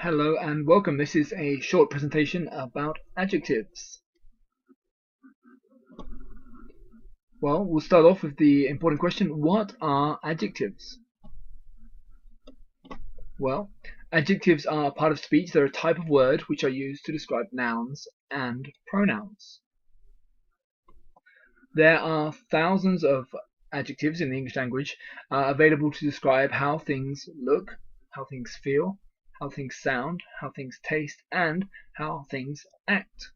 Hello and welcome. This is a short presentation about adjectives. Well, we'll start off with the important question, what are adjectives? Well, adjectives are a part of speech. They're a type of word which are used to describe nouns and pronouns. There are thousands of adjectives in the English language available to describe how things look, how things feel, how things sound, how things taste, and how things act.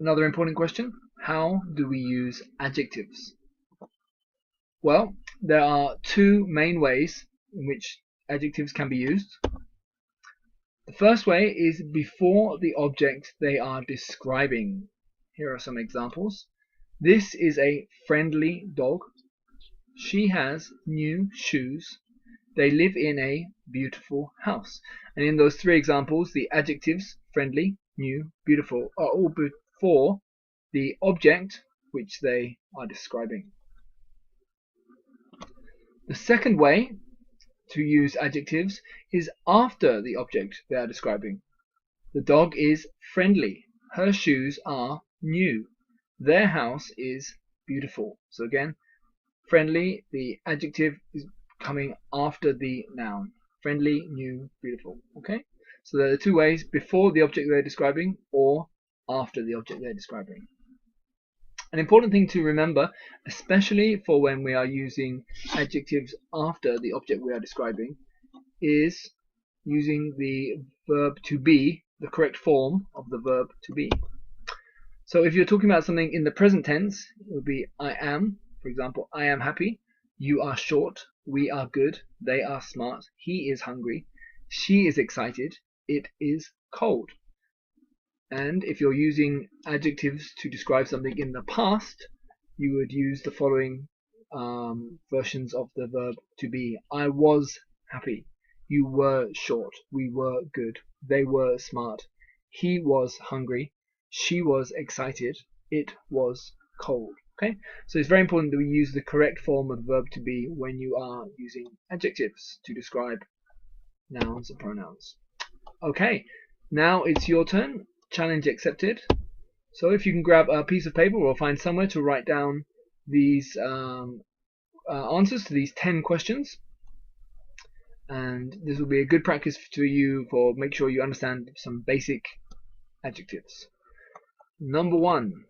Another important question, how do we use adjectives? Well, there are two main ways in which adjectives can be used. The first way is before the object they are describing. Here are some examples. This is a friendly dog. She has new shoes. They live in a beautiful house. And in those three examples, the adjectives friendly, new, beautiful are all before the object which they are describing. The second way to use adjectives is after the object they are describing. The dog is friendly. Her shoes are new. Their house is beautiful. So again, friendly, the adjective is coming after the noun. Friendly, new, beautiful. Okay? So there are two ways, before the object they're describing or after the object they're describing. An important thing to remember, especially for when we are using adjectives after the object we are describing, is using the verb to be, the correct form of the verb to be. So if you're talking about something in the present tense, it would be I am. For example, I am happy, you are short, we are good, they are smart, he is hungry, she is excited, it is cold. And if you're using adjectives to describe something in the past, you would use the following versions of the verb to be. I was happy, you were short, we were good, they were smart, he was hungry, she was excited, it was cold. Okay, so it's very important that we use the correct form of the verb to be when you are using adjectives to describe nouns and pronouns. Okay, now it's your turn. Challenge accepted. So if you can grab a piece of paper or find somewhere to write down these answers to these 10 questions, and this will be a good practice to you for make sure you understand some basic adjectives. Number one.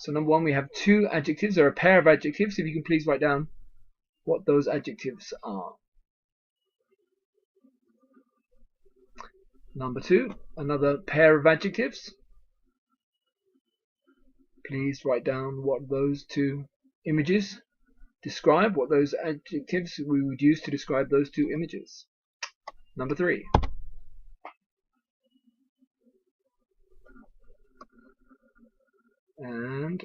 So number one, we have two adjectives. There are a pair of adjectives. If you can please write down what those adjectives are. Number two, another pair of adjectives. Please write down what those two images describe, what those adjectives we would use to describe those two images. Number three. And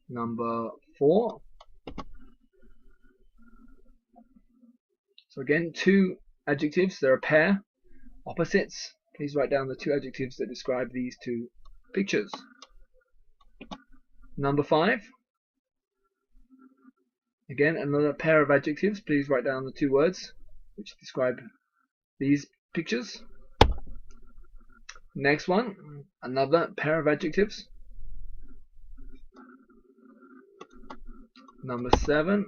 number four. So again, two adjectives. They're a pair, opposites. Please write down the two adjectives that describe these two pictures. Number five. Again, another pair of adjectives. Please write down the two words which describe these pictures. Next one, another pair of adjectives. Number 7.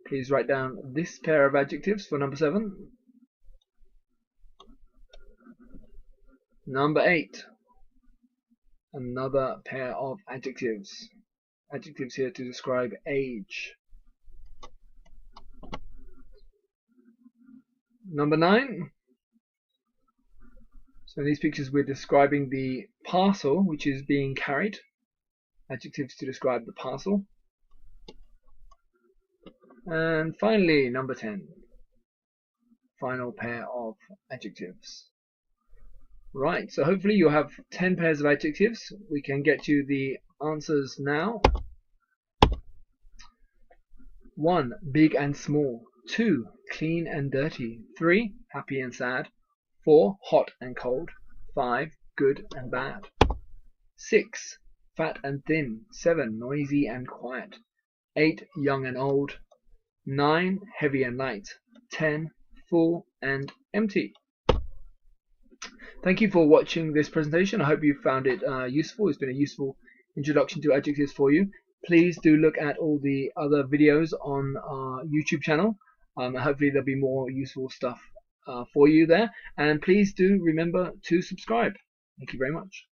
Please write down this pair of adjectives for number 7. Number 8. Another pair of adjectives. Adjectives here to describe age. Number 9. So in these pictures we're describing the parcel which is being carried. Adjectives to describe the parcel. And finally, number 10. Final pair of adjectives. Right, so hopefully you'll have 10 pairs of adjectives. We can get to the answers now. 1. Big and small. 2. Clean and dirty. 3. Happy and sad. 4. Hot and cold. 5. Good and bad. 6. Fat and thin. 7. Noisy and quiet. 8. Young and old. 9, heavy and light. 10, full and empty. Thank you for watching this presentation. I hope you found it useful. It's been a useful introduction to adjectives for you. Please do look at all the other videos on our YouTube channel. Hopefully there'll be more useful stuff for you there. And please do remember to subscribe. Thank you very much.